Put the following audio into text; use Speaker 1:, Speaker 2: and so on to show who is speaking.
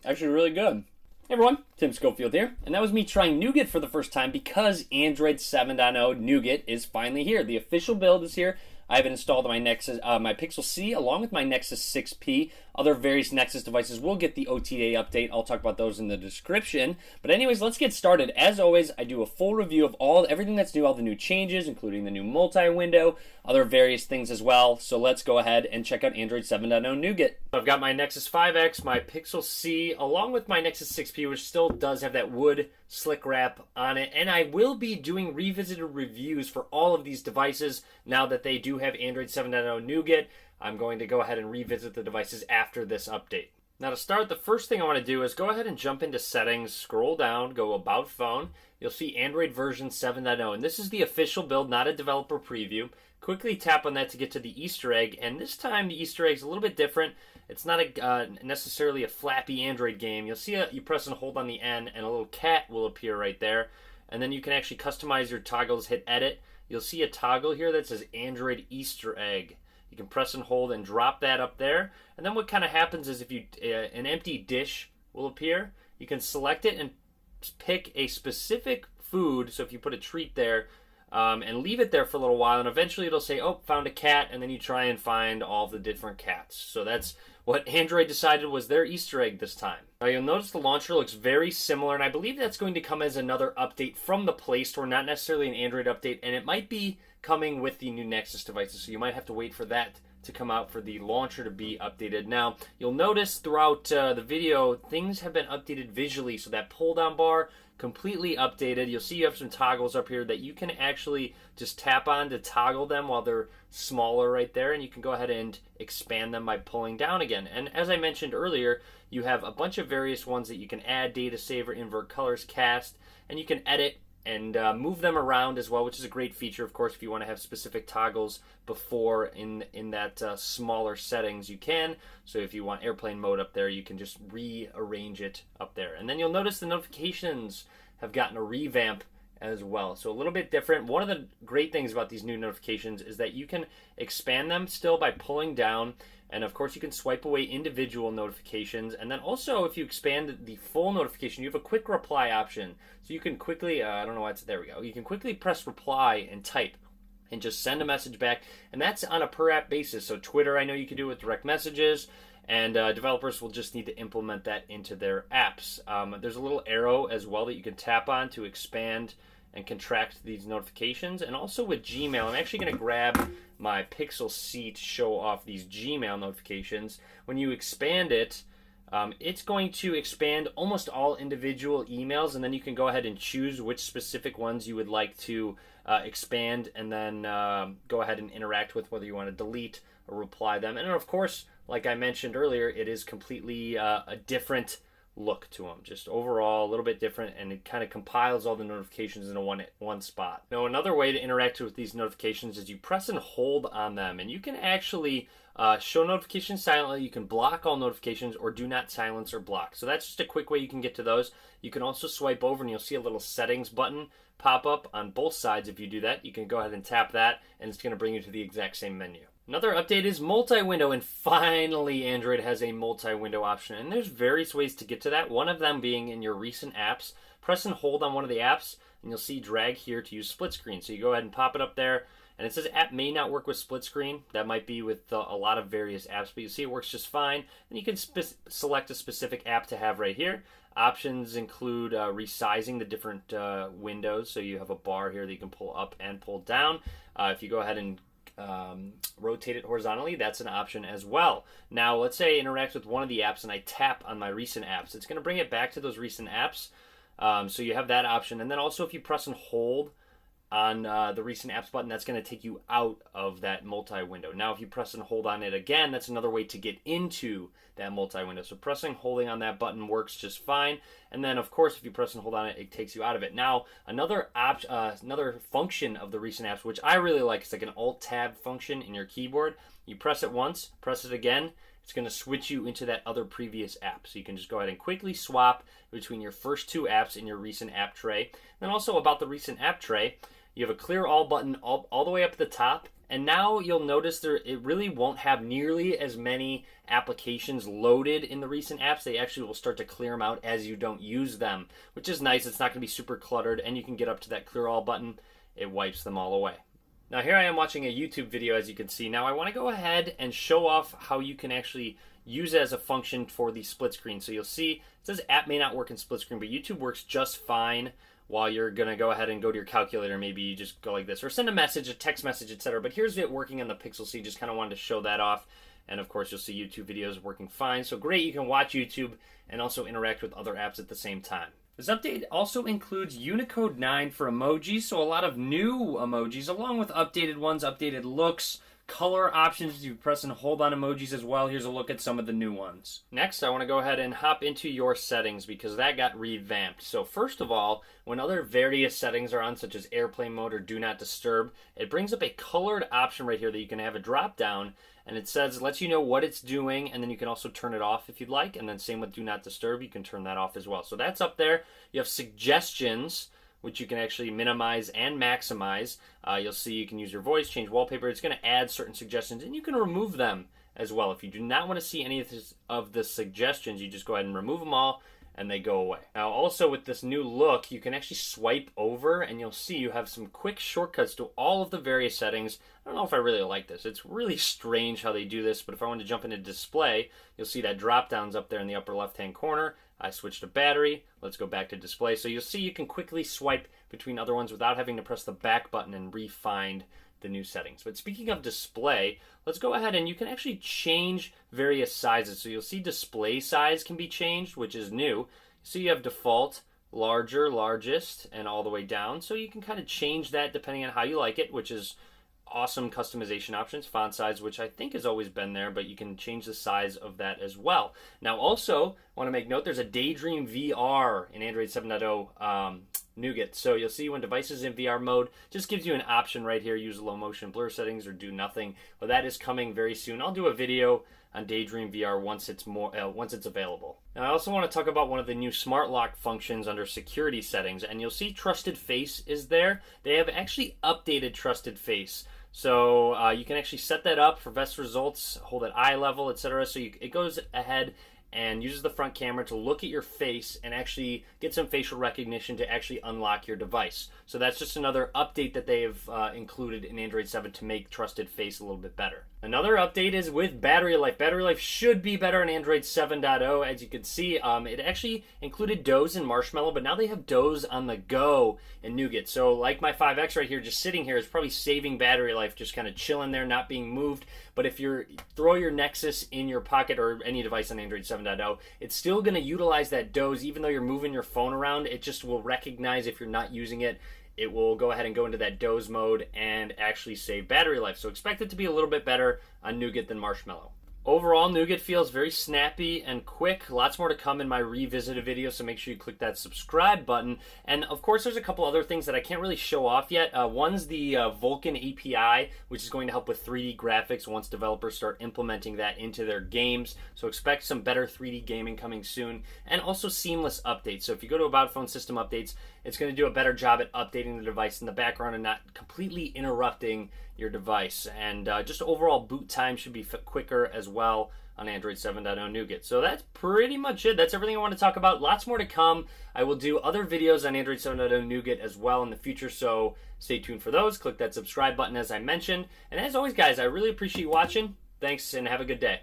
Speaker 1: Actually really good. Hey everyone, Tim Schofield here, and that was me trying Nougat for the first time because Android 7.0 Nougat is finally here. The official build is here. I have it installed on my Nexus, my Pixel C, along with my Nexus 6P. Other various Nexus devices will get the OTA update. I'll talk about those in the description. But anyways, let's get started. As always, I do a full review of everything that's new, all the new changes, including the new multi-window, other various things as well. So let's go ahead and check out Android 7.0 Nougat. I've got my Nexus 5X, my Pixel C, along with my Nexus 6P, which still does have that wood slick wrap on it. And I will be doing revisited reviews for all of these devices now that they do have Android 7.0 Nougat. I'm going to go ahead and revisit the devices after this update. Now to start, the first thing I want to do is go ahead and jump into settings, scroll down, go about phone. You'll see Android version 7.0, and this is the official build, not a developer preview. Quickly tap on that to get to the Easter egg, and this time the Easter egg is a little bit different. It's not necessarily a flappy Android game. You'll see you press and hold on the N, and a little cat will appear right there. And then you can actually customize your toggles, hit edit. You'll see a toggle here that says Android Easter egg. You can press and hold and drop that up there. And then what kind of happens is if you an empty dish will appear. You can select it and pick a specific food. So if you put a treat there and leave it there for a little while, and eventually it'll say, oh, found a cat, and then you try and find all the different cats. So that's what Android decided was their Easter egg this time. Now you'll notice the launcher looks very similar, and I believe that's going to come as another update from the Play Store, not necessarily an Android update, and it might be coming with the new Nexus devices, so you might have to wait for that to come out for the launcher to be updated. Now, you'll notice throughout the video, things have been updated visually, so that pull-down bar, completely updated. You'll see you have some toggles up here that you can actually just tap on to toggle them while they're smaller right there, and you can go ahead and expand them by pulling down again. And as I mentioned earlier, you have a bunch of various ones that you can add, data saver, invert colors, cast, and you can edit and move them around as well, which is a great feature, of course, if you want to have specific toggles before in that smaller settings, you can. So if you want airplane mode up there, you can just rearrange it up there. And then you'll notice the notifications have gotten a revamp as well. So a little bit different. One of the great things about these new notifications is that you can expand them still by pulling down. And of course, you can swipe away individual notifications. And then also, if you expand the full notification, you have a quick reply option. So you can quickly, I don't know why it's, there we go. You can quickly press reply and type and just send a message back. And that's on a per app basis. So Twitter, I know you can do it with direct messages. And developers will just need to implement that into their apps. There's a little arrow as well that you can tap on to expand and contract these notifications. And also with Gmail, I'm actually going to grab my Pixel C to show off these Gmail notifications. When you expand it, it's going to expand almost all individual emails, and then you can go ahead and choose which specific ones you would like to expand, and then go ahead and interact with, whether you want to delete or reply them. And of course, like I mentioned earlier, it is completely a different look to them, just overall a little bit different, and it kind of compiles all the notifications in one spot. Now another way to interact with these notifications is you press and hold on them, and you can actually show notifications silently. You can block all notifications or do not silence or block. So that's just a quick way you can get to those. You can also swipe over and you'll see a little settings button pop up on both sides. If you do that, you can go ahead and tap that, and it's going to bring you to the exact same menu. Another update is multi-window, and finally Android has a multi-window option, and there's various ways to get to that, one of them being in your recent apps. Press and hold on one of the apps, and you'll see drag here to use split screen. So you go ahead and pop it up there, and it says app may not work with split screen. That might be with a lot of various apps, but you see it works just fine. And you can select a specific app to have right here. Options include resizing the different windows, so you have a bar here that you can pull up and pull down. If you go ahead and rotate it horizontally, that's an option as well. Now let's say I interact with one of the apps and I tap on my recent apps. It's going to bring it back to those recent apps. So you have that option, and then also if you press and hold on the recent apps button, that's going to take you out of that multi-window. Now if you press and hold on it again, that's another way to get into that multi-window. So pressing and holding on that button works just fine, and then of course if you press and hold on it, it takes you out of it. Now another function of the recent apps, which I really like, is like an alt-tab function in your keyboard. You press it once, press it again, it's going to switch you into that other previous app. So you can just go ahead and quickly swap between your first two apps in your recent app tray. Then also about the recent app tray, you have a clear all button all the way up at the top, And now you'll notice it really won't have nearly as many applications loaded in the recent apps. They actually will start to clear them out as you don't use them, which is nice. It's not going to be super cluttered, and you can get up to that clear all button. It wipes them all away. Now here I am watching a YouTube video, as you can see. Now I want to go ahead and show off how you can actually use it as a function for the split screen. So you'll see it says app may not work in split screen, but YouTube works just fine while you're going to go ahead and go to your calculator. Maybe you just go like this, or send a message, a text message, etc. But here's it working on the Pixel C. Just kind of wanted to show that off. And of course, you'll see YouTube videos working fine. So great, you can watch YouTube and also interact with other apps at the same time. This update also includes Unicode 9 for emojis, so a lot of new emojis, along with updated ones, updated looks, color options. You press and hold on emojis as well. Here's a look at some of the new ones. Next, I want to go ahead and hop into your settings because that got revamped. So first of all, when other various settings are on, such as airplane mode or do not disturb, it brings up a colored option right here that you can have a drop down, and it lets you know what it's doing, and then you can also turn it off if you'd like, and then same with do not disturb, you can turn that off as well. So that's up there. You have suggestions, which you can actually minimize and maximize. You'll see you can use your voice, change wallpaper. It's going to add certain suggestions, and you can remove them as well. If you do not want to see any of the suggestions, you just go ahead and remove them all, and they go away. Now also with this new look, you can actually swipe over, and you'll see you have some quick shortcuts to all of the various settings. I don't know if I really like this. It's really strange how they do this, but if I want to jump into display, you'll see that drop down's up there in the upper left hand corner. I switch to battery. Let's go back to display. So you'll see you can quickly swipe between other ones without having to press the back button and re-find the new settings. But speaking of display, let's go ahead and you can actually change various sizes. So you'll see display size can be changed, which is new. So you have default, larger, largest, and all the way down. So you can kind of change that depending on how you like it, which is awesome customization options. Font size, which I think has always been there, but you can change the size of that as well. Now also, I want to make note, there's a Daydream VR in Android 7.0 Nougat. So you'll see when devices in VR mode, just gives you an option right here, use low motion blur settings or do nothing. Well, that is coming very soon. I'll do a video on Daydream VR once it's available. Now I also want to talk about one of the new smart lock functions under security settings, and you'll see Trusted Face is there. They have actually updated Trusted Face. So you can actually set that up for best results, hold at eye level, etc. So it goes ahead and uses the front camera to look at your face and actually get some facial recognition to actually unlock your device. So that's just another update that they have included in Android 7 to make Trusted Face a little bit better. Another update is with battery life. Battery life should be better in Android 7.0. As you can see, it actually included Doze and Marshmallow, but now they have Doze on the go in Nougat. So like my 5X right here, just sitting here, is probably saving battery life, just kind of chilling there, not being moved. But if you throw your Nexus in your pocket or any device on Android 7.0, it's still going to utilize that Doze. Even though you're moving your phone around, it just will recognize if you're not using it. It will go ahead and go into that Doze mode and actually save battery life. So expect it to be a little bit better on Nougat than Marshmallow. Overall, Nougat feels very snappy and quick. Lots more to come in my revisited video, so make sure you click that subscribe button. And of course, there's a couple other things that I can't really show off yet. One's the Vulkan API, which is going to help with 3D graphics once developers start implementing that into their games. So expect some better 3D gaming coming soon. And also seamless updates. So if you go to About Phone System Updates, it's going to do a better job at updating the device in the background and not completely interrupting your device. And just overall boot time should be quicker as well on Android 7.0 Nougat. So that's pretty much it. That's everything I want to talk about. Lots more to come. I will do other videos on Android 7.0 Nougat as well in the future, so stay tuned for those. Click that subscribe button as I mentioned. And as always, guys, I really appreciate you watching. Thanks, and have a good day.